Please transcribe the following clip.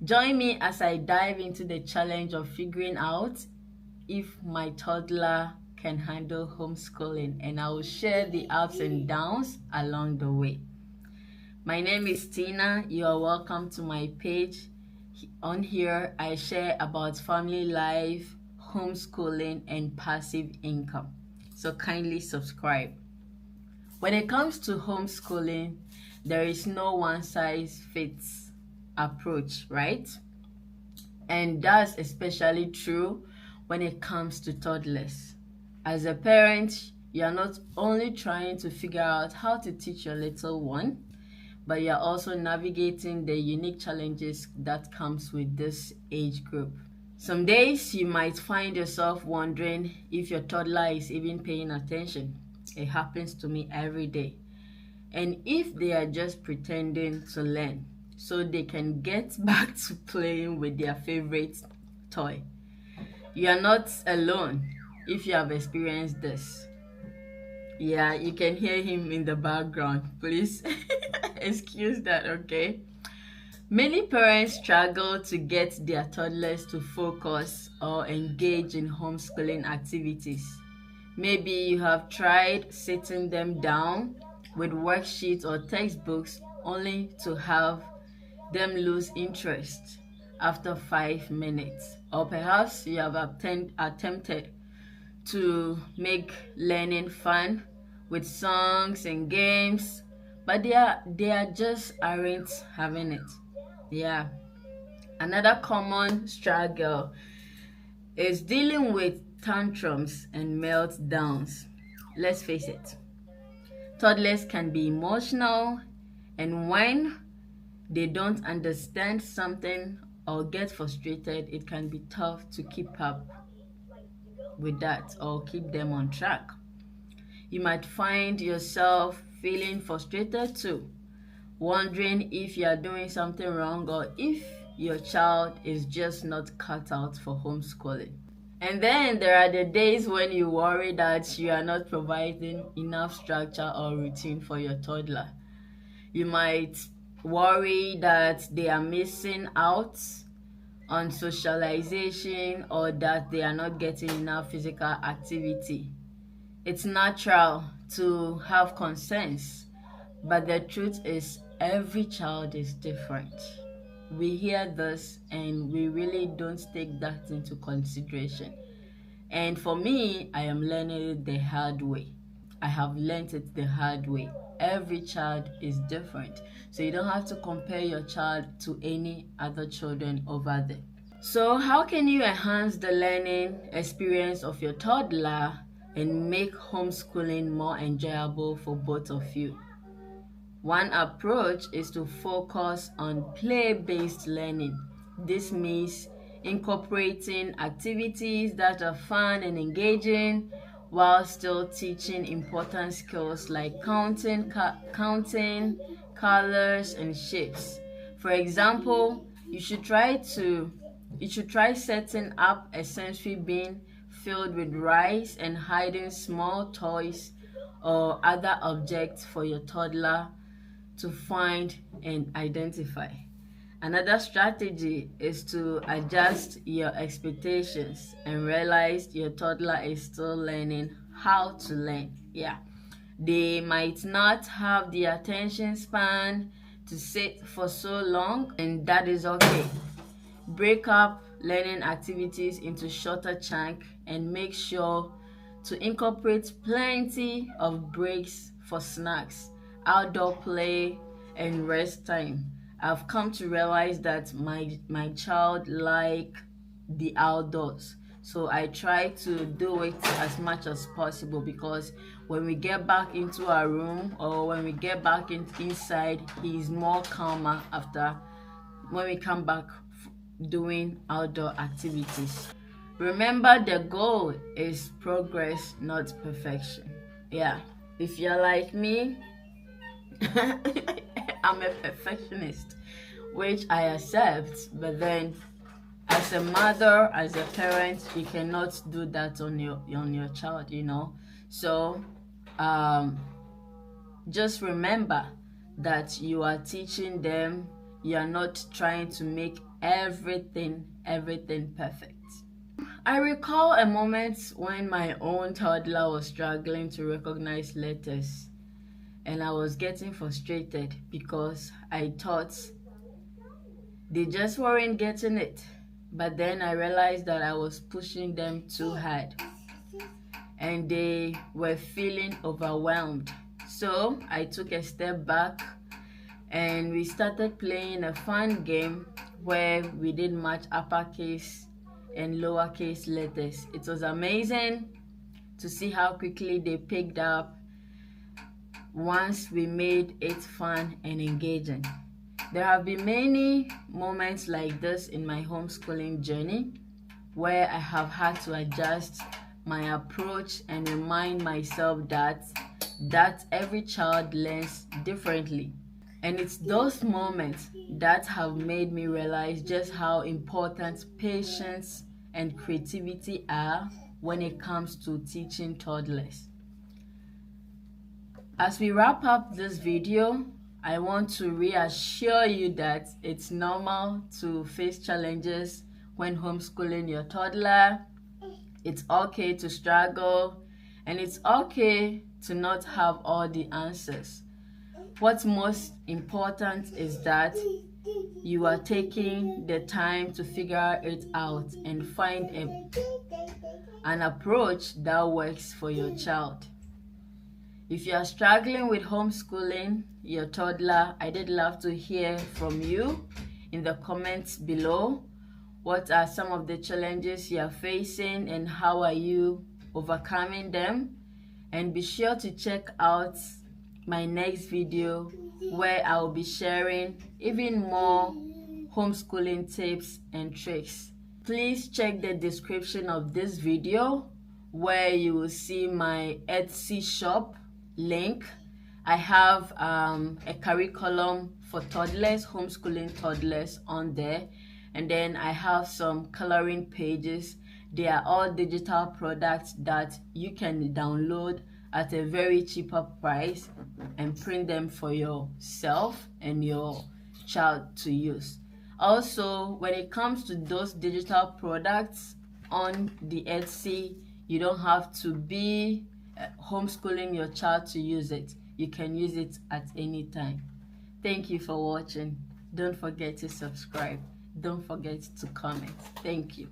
Join me as I dive into the challenge of figuring out if my toddler can handle homeschooling, and I will share the ups and downs along the way. My name is Tina. You are welcome to my page. On here, I share about family life, homeschooling, and passive income. So kindly subscribe. When it comes to homeschooling, there is no one size fits approach, right? And that's especially true when it comes to toddlers. As a parent, you're not only trying to figure out how to teach your little one, but you're also navigating the unique challenges that comes with this age group. Some days you might find yourself wondering if your toddler is even paying attention. It happens to me every day. And if they are just pretending to learn so they can get back to playing with their favorite toy. You are not alone if you have experienced this. Yeah, you can hear him in the background. Please excuse that, okay? Many parents struggle to get their toddlers to focus or engage in homeschooling activities. Maybe you have tried sitting them down with worksheets or textbooks only to have them lose interest after 5 minutes. Or perhaps you have attempted to make learning fun with songs and games, but they are just aren't having it. Yeah. Another common struggle is dealing with tantrums and meltdowns. Let's face it, toddlers can be emotional, and when they don't understand something or get frustrated, it can be tough to keep up with that or keep them on track. You might find yourself feeling frustrated too, wondering if you are doing something wrong or if your child is just not cut out for homeschooling. And then there are the days when you worry that you are not providing enough structure or routine for your toddler. You might worry that they are missing out on socialization or that they are not getting enough physical activity. It's natural to have concerns, but the truth is every child is different. We hear this and we really don't take that into consideration. And for me, I am learning it the hard way. I have learned it the hard way. Every child is different. So you don't have to compare your child to any other children over there. So how can you enhance the learning experience of your toddler and make homeschooling more enjoyable for both of you? One approach is to focus on play-based learning. This means incorporating activities that are fun and engaging while still teaching important skills like counting, colors, and shapes. For example, you should try setting up a sensory bin filled with rice and hiding small toys or other objects for your toddler to find and identify. Another strategy is to adjust your expectations and realize your toddler is still learning how to learn. Yeah, they might not have the attention span to sit for so long, and that is okay. Break up learning activities into shorter chunks and make sure to incorporate plenty of breaks for snacks, outdoor play, and rest time. I've come to realize that my child like the outdoors, so I try to do it as much as possible, because when we get back into our room or when we get back inside, he's more calmer after when we come back doing outdoor activities. Remember, the goal is progress, not perfection. Yeah, if you're like me, I'm a perfectionist, which I accept, but then as a mother, as a parent, you cannot do that on your child, So just remember that you are teaching them you're not trying to make everything perfect. I recall a moment when my own toddler was struggling to recognize letters, and I was getting frustrated because I thought they just weren't getting it. But then I realized that I was pushing them too hard and they were feeling overwhelmed. So I took a step back and we started playing a fun game where we did match uppercase and lowercase letters. It was amazing to see how quickly they picked up once we made it fun and engaging. There have been many moments like this in my homeschooling journey where I have had to adjust my approach and remind myself that every child learns differently. And it's those moments that have made me realize just how important patience and creativity are when it comes to teaching toddlers. As we wrap up this video, I want to reassure you that it's normal to face challenges when homeschooling your toddler. It's okay to struggle, and it's okay to not have all the answers. What's most important is that you are taking the time to figure it out and find an approach that works for your child. If you are struggling with homeschooling your toddler, I'd love to hear from you in the comments below. What are some of the challenges you are facing and how are you overcoming them? And be sure to check out my next video where I'll be sharing even more homeschooling tips and tricks. Please check the description of this video where you will see my Etsy shop link. I have a curriculum for toddlers, homeschooling toddlers on there, and then I have some coloring pages. They are all digital products that you can download at a very cheaper price and print them for yourself and your child to use. Also, when it comes to those digital products on the Etsy, you don't have to be homeschooling your child to use it. You can use it at any time. Thank you for watching. Don't forget to subscribe. Don't forget to comment. Thank you.